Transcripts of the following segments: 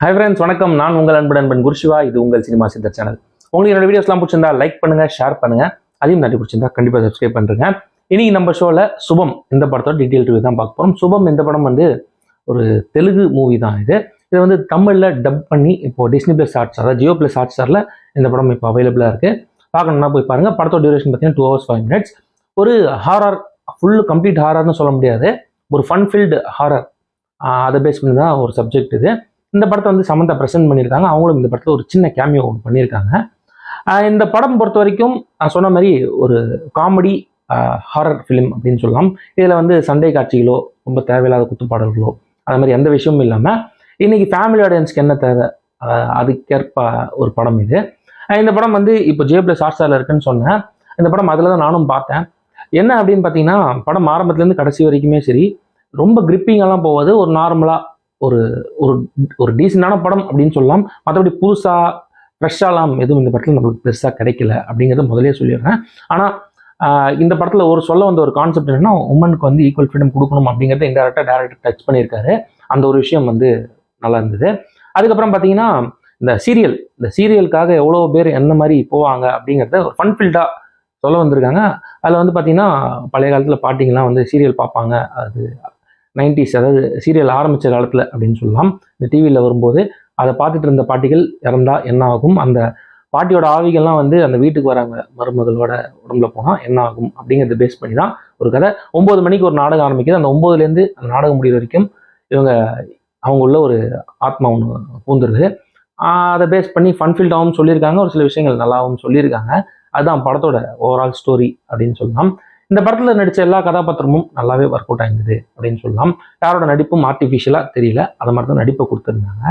Hi friends, வணக்கம். நான் உங்கள் அன்பன் குருஷிவா. இது உங்கள் சினிமா சித்தர் சேனல். உங்களுக்கு என்னோட வீடியோஸ்லாம் பிடிச்சிருந்தா லைக் பண்ணுங்க, ஷேர் பண்ணுங்க. அதையும் நன்றி பிடிச்சிருந்தா கண்டிப்பாக சப்ஸ்கிரைப் பண்ணுங்க. இன்னைக்கு நம்ம ஷோவில் சுபம் இந்த படத்தோட டீட்டெயில் ரிவ்யூ தான் பார்க்க போகிறோம். சுபம் இந்த படம் ஒரு தெலுங்கு மூவி தான். இது தமிழில் டப் பண்ணி இப்போ டிஸ்னி பிளஸ் ஹாட்ஸ்டார், அதாவது ஜியோ பிளஸ் ஹாட்ஸ்டாரில் இந்த படம் இப்போ அவைலபிளாக இருக்குது. பார்க்கணும்னா போய் பாருங்கள். படத்தோட டியூரேஷன் பார்த்தீங்கன்னா 2 hours 5 minutes. ஒரு ஹாரர், கம்ப்ளீட் ஹாரர்னு சொல்ல முடியாது, ஒரு ஃபன் ஃபில்டு ஹாரர். அதை பேஸ் பண்ணி தான் ஒரு சப்ஜெக்ட் இது. இந்த படத்தை சமந்தா ப்ரெசென்ட் பண்ணியிருக்காங்க. அவங்களும் இந்த படத்தில் ஒரு சின்ன கேமியோ பண்ணியிருக்காங்க. இந்த படம் பொறுத்த வரைக்கும் நான் சொன்ன மாதிரி ஒரு காமெடி ஹாரர் ஃபிலிம் அப்படின்னு சொல்லலாம். இதில் சண்டை காட்சிகளோ, ரொம்ப தேவையில்லாத குத்துப்பாடல்களோ, அது மாதிரி எந்த விஷயமும் இல்லாமல் இன்னைக்கு ஃபேமிலி ஆடியன்ஸ்க்கு என்ன தேவை அதுக்கேற்ப ஒரு படம் இது. இந்த படம் இப்போ ஜியோ பிளஸ் ஹாட்ஸ்டாரில் இருக்குன்னு சொன்னேன். இந்த படம் அதில் தான் நானும் பார்த்தேன். என்ன அப்படின்னு பார்த்தீங்கன்னா, படம் ஆரம்பத்துலேருந்து கடைசி வரைக்குமே சரி, ரொம்ப கிரிப்பிங்கெல்லாம் போகாது. ஒரு நார்மலாக ஒரு ஒரு டீசெண்டான படம் அப்படின்னு சொல்லலாம். மற்றபடி புதுசாக ஃப்ரெஷ்ஷாலாம் எதுவும் இந்த படத்தில் நம்மளுக்கு பெருசாக கிடைக்கல அப்படிங்கிறத முதலே சொல்லிடுறேன். ஆனால் இந்த படத்தில் சொல்ல வந்த ஒரு கான்செப்ட் என்னன்னா, உமனுக்கு ஈக்குவல் ஃப்ரீடம் கொடுக்கணும் அப்படிங்கிறத இன்டெரக்டாக டேரக்டர் டச் பண்ணியிருக்காரு. அந்த ஒரு விஷயம் நல்லா இருந்தது. அதுக்கப்புறம் பார்த்தீங்கன்னா, இந்த சீரியலுக்காக எவ்வளோ பேர் எந்த மாதிரி போவாங்க அப்படிங்கிறத ஒரு ஃபன் ஃபீல்டாக சொல்ல வந்திருக்காங்க. அதில் பார்த்தீங்கன்னா, பழைய காலத்தில் பாட்டிங்கெல்லாம் சீரியல் பார்ப்பாங்க. அது 90s, அதாவது சீரியல் ஆரம்பித்த காலத்தில் அப்படின்னு சொல்லலாம். இந்த டிவியில் வரும்போது அதை பார்த்துட்டு இருந்த பாட்டிகள் இறந்தா என்ன ஆகும், அந்த பாட்டியோட ஆவிகள்லாம் அந்த வீட்டுக்கு வராங்க, மருமகளோட உடம்புல போனால் என்ன ஆகும் அப்படிங்கிறத பேஸ் பண்ணி தான் ஒரு கதை. 9 மணிக்கு ஒரு நாடகம் ஆரம்பிக்குது. அந்த 9லேருந்து அந்த நாடகம் முடிகிற வரைக்கும் அவங்க உள்ள ஒரு ஆத்மா ஒன்று பூந்துருது. அதை பேஸ் பண்ணி ஃபன்ஃபீல்டாகவும் சொல்லியிருக்காங்க, ஒரு சில விஷயங்கள் நல்லாவும் சொல்லியிருக்காங்க. அதுதான் படத்தோட ஓவரால் ஸ்டோரி அப்படின்னு சொல்லலாம். இந்த படத்தில் நடித்த எல்லா கதாபாத்திரமும் நல்லாவே ஒர்க் அவுட் ஆயிருந்தது அப்படின்னு சொல்லலாம். யாரோட நடிப்பும் ஆர்டிஃபிஷியலாக தெரியல, அதை மாதிரி தான் நடிப்பை கொடுத்துருந்தாங்க.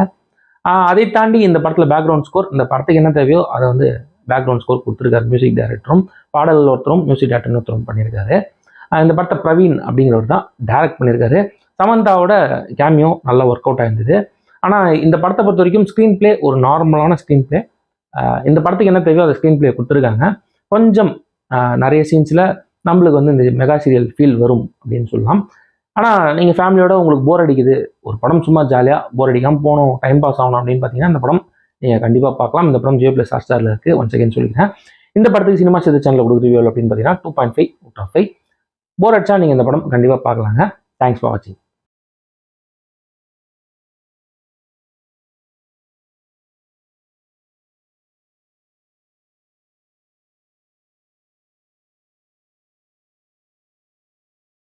அதை தாண்டி இந்த படத்தில் பேக்ரவுண்ட் ஸ்கோர், இந்த படத்துக்கு என்ன தேவையோ அதை பேக்ரவுண்ட் ஸ்கோர் கொடுத்துருக்காரு மியூசிக் டைரக்டரும். பாடல் ஒருத்தரும் மியூசிக் டைரக்டர் ஒருத்தரும் பண்ணியிருக்காரு. இந்த படத்தை பிரவீன் அப்படிங்கிறவர் தான் டைரக்ட் பண்ணியிருக்காரு. சமந்தாவோட கேமியோ நல்லா ஒர்க் அவுட் ஆயிருந்தது. ஆனால் இந்த படத்தை பொறுத்த வரைக்கும் ஸ்க்ரீன் பிளே ஒரு நார்மலான ஸ்க்ரீன் பிளே. இந்த படத்துக்கு என்ன தேவையோ அதை ஸ்க்ரீன் பிளே கொடுத்துருக்காங்க. கொஞ்சம் நிறைய சீன்ஸில் நம்மளுக்கு இந்த மெகா சீரியல் ஃபீல் வரும் அப்படின்னு சொல்லலாம். ஆனால் நீங்கள் ஃபேமிலியோட உங்களுக்கு போர் அடிக்குது, ஒரு படம் சும்மா ஜாலியாக போர் அடிக்காமல் போகணும், டைம் பாஸ் ஆகணும் அப்படின்னு பார்த்தீங்கன்னா இந்த படம் நீங்கள் கண்டிப்பாக பார்க்கலாம். இந்த படம் ஜியோ பிளஸ் ஹாட்ஸ்டாரில் இருக்குது. ஒன்ஸ் அகேன் சொல்லிக்கிறேன். இந்த படத்துக்கு சினிமா சித்தர் சேனலில் கொடுக்குற ரிவ்யூ அப்படின்னு பார்த்தீங்கன்னா 2.5 out of 5. போர் அடிச்சா நீங்கள் இந்த படம் கண்டிப்பாக பார்க்கலாங்க. தேங்க்ஸ் ஃபார் வாட்சிங்.